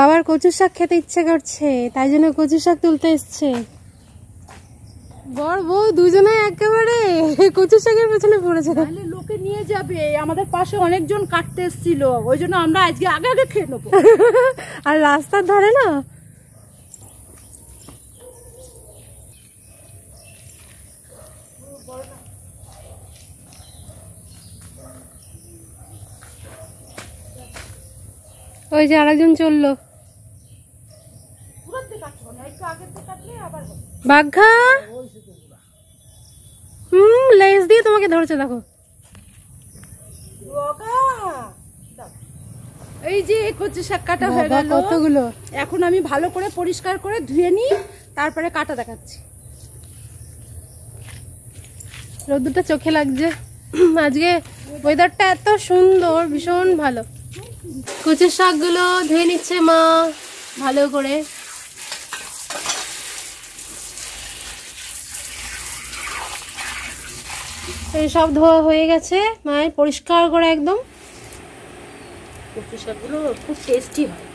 বাবার কচু শাক খেতে ইচ্ছে করছে, তাই জন্য কচু শাক তুলতে এসছে। বড় বউ দুজনে একেবারে কচু শাকের পেছনে পড়েছে। তাহলে লোকে নিয়ে যাবে, আমাদের পাশে অনেকজন কাটতে এসেছিল, ওই জন্য আমরা আজকে আগে আগে খেয়ে নেবো। আর রাস্তার ধারে না ওই যে আরেকজন চললো। বাঘা লেজ দিয়ে তোমাকে ধরছে, দেখো। এই যে কচু শাক কাটা হয়ে গেল কতগুলো। এখন আমি ভালো করে পরিষ্কার করে ধুয়ে নিই, তারপরে কাটা দেখাচ্ছি। রোদ্দুরটা চোখে লাগছে। আজকে ওয়েদারটা এত সুন্দর, ভীষণ ভালো। কচুর শাকগুলো ধুয়ে নিচ্ছে মা ভালো করে। এই সব ধোয়া হয়ে গেছে মায়ের, পরিষ্কার করে একদম। কচু শাকগুলো খুব টেস্টি হয়।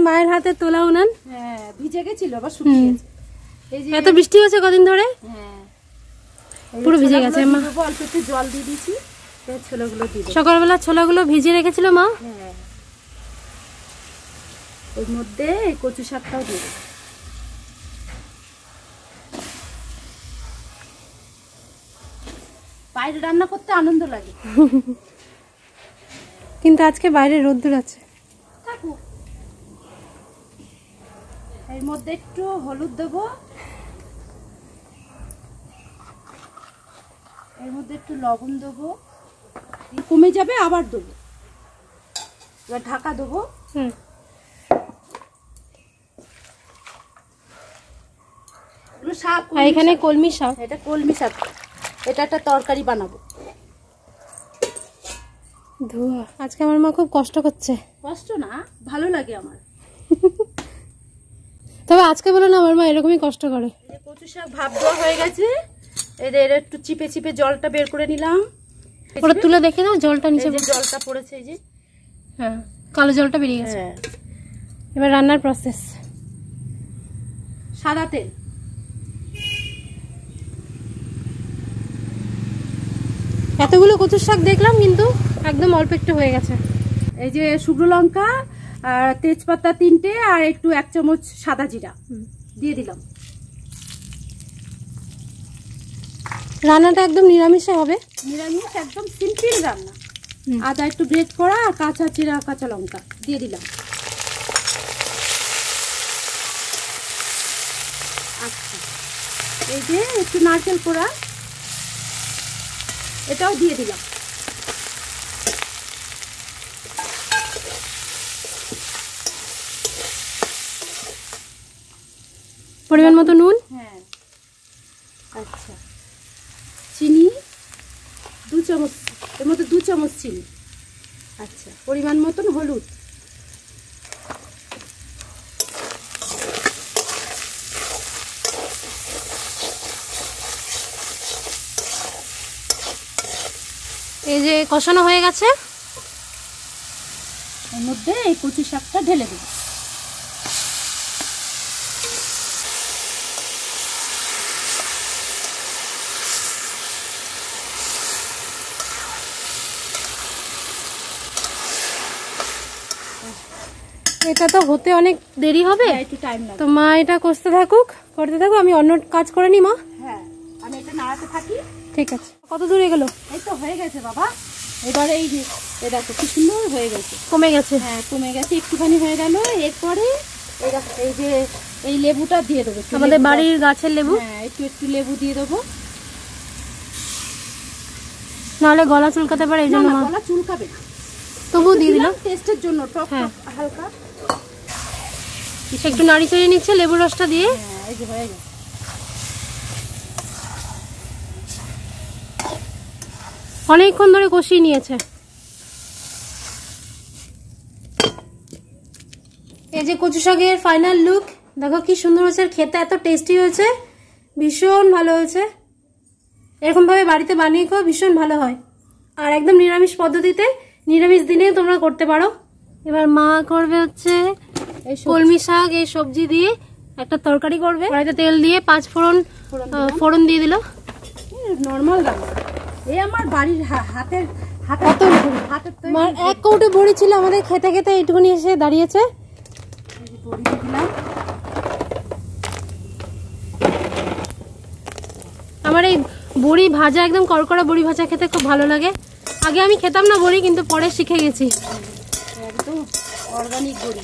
মায়ের হাতে তোলা উনান। হ্যাঁ, ভিজে গেছিল, আবার শুকিয়ে গেছে। এই যে এত বৃষ্টি হচ্ছে কদিন ধরে। হ্যাঁ, পুরো ভিজে গেছে। মা অল্প একটু জল দিয়ে দিয়েছি, ছোলাগুলো দিয়ে দেব। সকালবেলা ছোলাগুলো ভিজিয়ে রেখেছিল মা। হ্যাঁ, এর মধ্যে কচু শাকটাও দিয়ে দেব। বাইরে রান্না করতে আনন্দ লাগে, কিন্তু আজকে বাইরে রোদ্দুর আছে। এর মধ্যে একটু হলুদ দেবো, এর মধ্যে একটু লবণ দেবো, কমে যাবে আবার দেবো। এবার ঢাকা দেবো। শাক, এখানে কলমি শাক। এটা কলমি শাক, এটা একটা তরকারি বানাবো। ধোয়া। আজকে আমার মা খুব কষ্ট করছে। কষ্ট না, ভালো লাগে আমার। তবে আজকে বলো না, আমার মা এরকমই কষ্ট করে। কচু শাক ভাপ দেওয়া হয়ে গেছে, এদের একটু চিপে চিপে জলটা বের করে নিলাম। ওটা তুলে দেখে নাও, জলটা নিচে জলটা পড়েছে, এই যে হ্যাঁ কালো জলটা বেরিয়ে গেছে। এবার রান্নার প্রসেস। সাদা তেল, এতগুলো কচুর শাক দেখলাম কিন্তু একদম অল্প একটু হয়ে গেছে। এই যে শুকনো লঙ্কা আর তেজপাতা 3টে আর একটু 1 চামচ সাদা জিরা দিয়ে দিলাম। রান্নাটা একদম নিরামিষে হবে। নিরামিষ, একদম সিম্পল রান্না। আদা একটু গ্রেট করা আর কাঁচা জিরা, কাঁচা লঙ্কা দিয়ে দিলাম। আচ্ছা, এই যে একটু নারকেল কোড়া, এটাও দিয়ে দিলাম। পরিমাণ মতো নুন। হ্যাঁ, আচ্ছা, চিনি 2 চামচ, এর মধ্যে 2 চামচ চিনি। আচ্ছা, পরিমাণ মতন হলুদ, এই যে কষানো হয়ে গেছে, এর মধ্যে এই কচু শাকটা ঢেলে দেব। এটা তো হতে অনেক দেরি হবে, একটু টাইম লাগবে। তো মা এটা করতে থাকুক, আমি অন্য কাজ করে নি মা। হ্যাঁ, আমি এটা নাড়াতে থাকি। ঠিক আছে। কত দূর এগোলো? এই তো হয়ে গেছে বাবা। এবারে এই যে দেখো কি সুন্দর হয়ে গেছে, কমে গেছে। হ্যাঁ কমে গেছে, একটুখানি হয়ে গেল। এরপরে এই যে এই লেবুটা দিয়ে দেবো, আমাদের বাড়ির গাছের লেবু। হ্যাঁ একটু লেবু দিয়ে দেবো, নাহলে গলা চুলকাতে পারে, এই জন্য মা গলা চুলকাবে না, তবু দিয়ে দিলাম টেস্টের জন্য টক হ্যাঁ। হালকা একটু নাড়ি চাড়িয়ে নিচ্ছে লেবুর রসটা দিয়ে। হ্যাঁ এই যে হয়ে গেছে। অনেকক্ষণ ধরে কষিয়ে নিয়েছে। এই যে কচু শাকের ফাইনাল লুক, দেখো কি সুন্দর হয়েছে, খেতে এত টেস্টি হয়েছে, ভীষণ ভালো হয়েছে। এরকম ভাবে বাড়িতে বানিয়ে খাও, ভীষণ ভালো হয়। আর একদম নিরামিষ পদ্ধতিতে, নিরামিষ দিনে তোমরা করতে পারো। এবার মা করবে হচ্ছে এই কলমি শাক, এই সবজি দিয়ে একটা তরকারি করবে। কড়াইতে তেল দিয়ে 5 ফোড়ন দিয়ে দিল। নরমাল রান্না, এই আমার বাড়ির হাতের মার এক কৌটো বড়ি ছিল, আমাদের খেতে খেতে এইটুকুনি এসে দাঁড়িয়েছে। বড়ি দিয়ে দিলাম। আমার এই বড়ি ভাজা, একদম কড়কড়া বড়ি ভাজা খেতে খুব ভালো লাগে। আগে আমি খেতাম না বড়ি, কিন্তু পরে শিখে গেছি। একদম অর্গানিক বড়ি,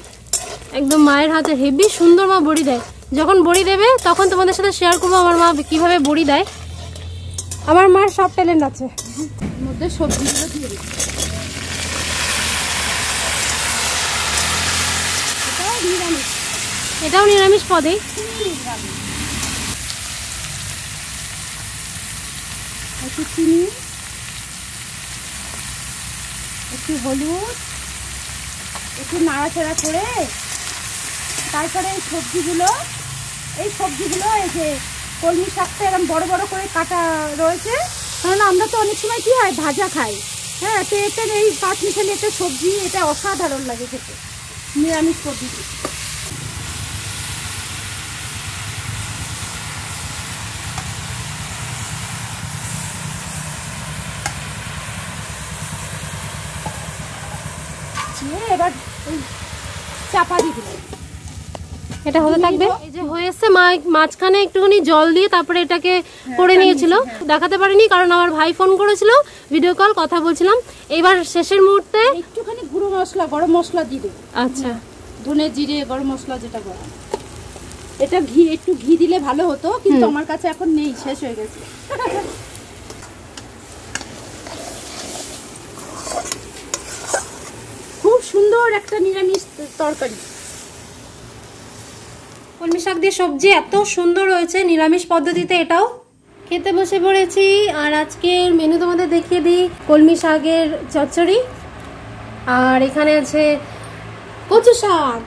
একদম মায়ের হাতে হেভি সুন্দর মা বড়ি দেয়। যখন বড়ি দেবে তখন তোমাদের সাথে শেয়ার করবো আমার মা কিভাবে বড়ি দেয়। আমার মার সব ট্যালেন্ট আছে। এর মধ্যে সবজিগুলো দিয়ে দিই। এটাও নিরামিষ পদে। একটু চিনি, একটু হলুদ, একটু নাড়াচাড়া করে তারপরে এই সবজিগুলো এই যে কলমি শাকটা এরকম বড় বড় করে কাটা রয়েছে, কারণ আমরা তো অনেক সময় কি হয় ভাজা খাই। হ্যাঁ, তো এটা এই পাঁচমিশালি একটা সবজি, এটা অসাধারণ লাগে খেতে নিরামিষ পদ্ধতি। এবার চাপা দিয়ে দিলাম, এটা হতে থাকবে। এই যে হয়ে এসছে, মা মাঝখানে একটুখানি জল দিয়ে তারপরে এটাকে করে নিয়েছিল, দেখাতে পারিনি কারণ আমার ভাই ফোন করেছিল, ভিডিও কল কথা বলছিলাম। এবার শেষের মুহূর্তে একটুখানি গুঁড়ো মশলা, গরম মশলা দিয়ে দেবো। আচ্ছা, ধনে জিরে গরম মশলা যেটা বলা, এটা একটু ঘি দিলে ভালো হতো, কিন্তু আমার কাছে এখন নেই, শেষ হয়ে গেছে। খুব সুন্দর একটা নিরামিষ তরকারি, কলমি শাক দিয়ে সবজি এত সুন্দর হয়েছে নিরামিষ পদ্ধতিতে। এটাও খেতে বসে পড়েছি। আর আজকের মেনু তোমাদের দেখিয়ে দিই। কলমি শাকের চচ্চড়ি, আর এখানে আছে কচু শাক,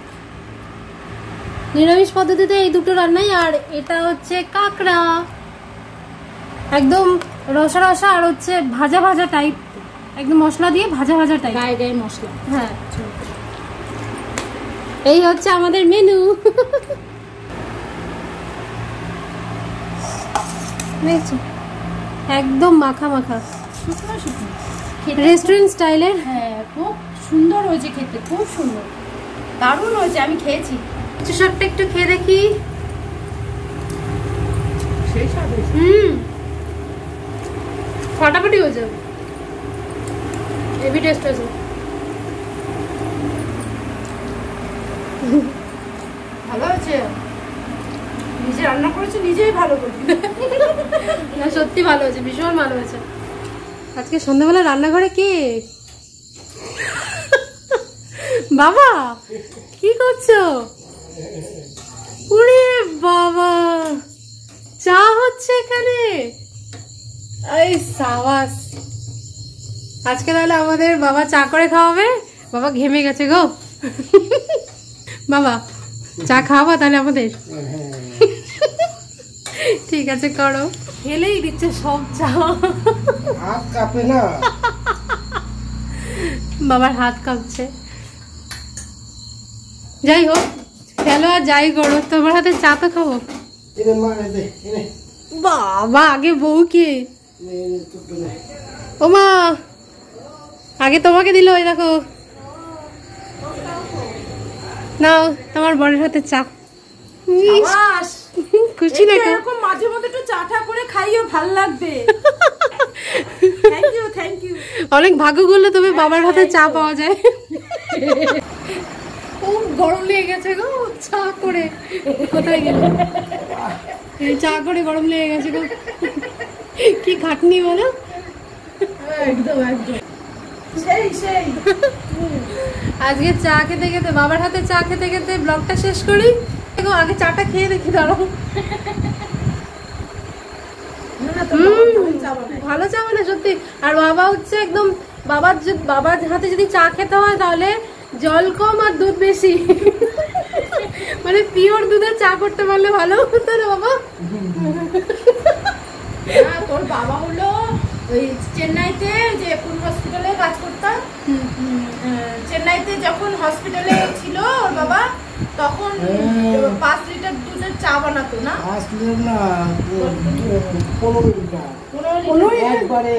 নিরামিষ পদ্ধতিতে এই দুটো রান্নাই। আর এটা হচ্ছে কাঁকড়া, একদম রসা রসা, আর হচ্ছে ভাজা ভাজা টাইপ, একদম মশলা দিয়ে ভাজা ভাজা টাইপ, গায়ে গায়ে মশলা। হ্যাঁ, এই হচ্ছে আমাদের মেনু। একদম মাখা মাখা, শুকনো শুকনো, রেস্টুরেন্ট স্টাইলের। হ্যাঁ, খুব সুন্দর হয়েছে খেতে, খুব সুন্দর, দারুণ হয়েছে। আমি খেয়েছি। কচু শাকটা একটু খেয়ে দেখি। সেই স্বাদ হয়েছে। ফাটাফাটি হয়েছে, হেভি টেস্ট হয়েছে। ভালো হয়েছে, নিজে রান্না করেছে, নিজেই ভালো করছি। না, সত্যি ভালো হয়েছে, ভীষণ ভালো হয়েছে। আজকে সন্ধ্যাবেলা রান্নাঘরে কে? বাবা কি করছো? ওরে বাবা, চা হচ্ছে এখানে। এই সাবাস, আজকে তাহলে আমাদের বাবা চা করে খাওয়াবে। বাবা ঘেমে গেছে গো। বাবা চা খাওয়াবা তাহলে আমাদের? ঠিক আছে করো। ফেলেই দিচ্ছে সব চা। হাত কাঁপে না? বাবার হাত কাঁপছে। যাই হোক, ফেলো আর যাই করো, তোমার হাতে চা তো খাবো। বাবা আগে বউকে, ও মা আগে তোমাকে দিল। ওই দেখো নাও তোমার বরের হাতে চা। সাবাস, খুশি এটা দেখো। এরকম মাঝে মধ্যে একটু চাটা করে খাইও, ভাল লাগবে। Thank you, thank you. অনেক ভাগ্য করলে তবে বাবার হাতে চা পাওয়া যায়। খুব গরম লেগে গেছে গো চা করে। কোথায় গেল? এই চা করে গরম লেগে গেছে গো। কি খাটনি বলো। একদম একদম সেই সেই। আজকে চা খেতে খেতে, বাবার হাতে চা খেতে খেতে ব্লগটা শেষ করি। দেখো আগে চাটা খেয়ে দেখি, দাঁড়াও। ভালো চা মানে সত্যি। আর বাবা হচ্ছে একদম, বাবার হাতে যদি চা খেতে হয় তাহলে জল কম আর দুধ বেশি। মানে পিওর দুধের চা করতে পারলে ভালো হতো না বাবা। তোর বাবা হলো ওই চেন্নাইতে, যে কোন হসপিটালে কাজ করতাম, চেন্নাইতে যখন হসপিটালে ছিল ওর বাবা, তখন 5 লিটার দুধের চা বানাতো না? 5 লিটার না, 15 লিটার। 15 লিটার একবারে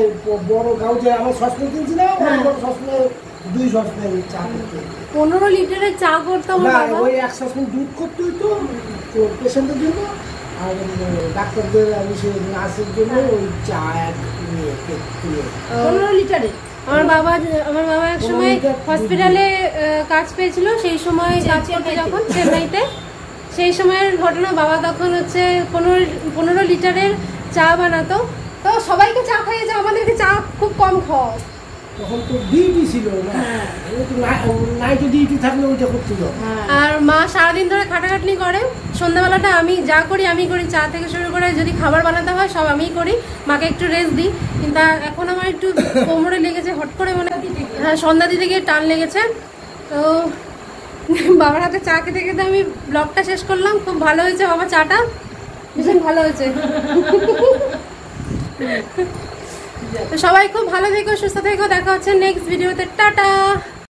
বড় গাউতে আমার সসপ্যান কিনছিলাম, বড় সসপ্যানে 2 সসপ্যান চা করতে। 15 লিটারের চা করতাম না, বাবা। ওই 1 সসপ্যান দুধ করতে হইতো পেশেন্টের জন্য, আর ডাক্তারদের আমি সে নার্সের জন্য ওই চা এক নিয়ে 15 লিটারে। আমার বাবা এক সময় হসপিটালে কাজ পেয়েছিল, সেই সময় কাজ করতে যখন চেন্নাইতে, সেই সময়ের ঘটনা। বাবা তখন হচ্ছে 15 লিটারের চা বানাতো। তো সবাইকে চা খাইয়েছে, আমাদেরকে চা খুব কম খাওয়া। তখন তো ডিউটি ছিল না, নাইটে ডিউটি থাকলে ওইটা করছিল। আর মা সারাদিন ধরে খাটাখাটনি করে, সন্ধ্যাবেলাটা আমি যা করি আমি করি, চা থেকে শুরু করে যদি খাবার বানাতে হয় সব আমিই করি, মাকে একটু রেস্ট দিই। কিন্তু এখন আমার একটু কোমরে লেগেছে হট করে, মানে হ্যাঁ সন্ধ্যা দিতে গিয়ে টান লেগেছে। তো বাবার হাতে চা খেতে খেতে আমি ব্লগটা শেষ করলাম। খুব ভালো হয়েছে বাবা চাটা, ভীষণ ভালো হয়েছে। তো সবাই খুব ভালো থেকো, সুস্থ থেকো, দেখা হচ্ছে নেক্সট ভিডিওতে। টাটা।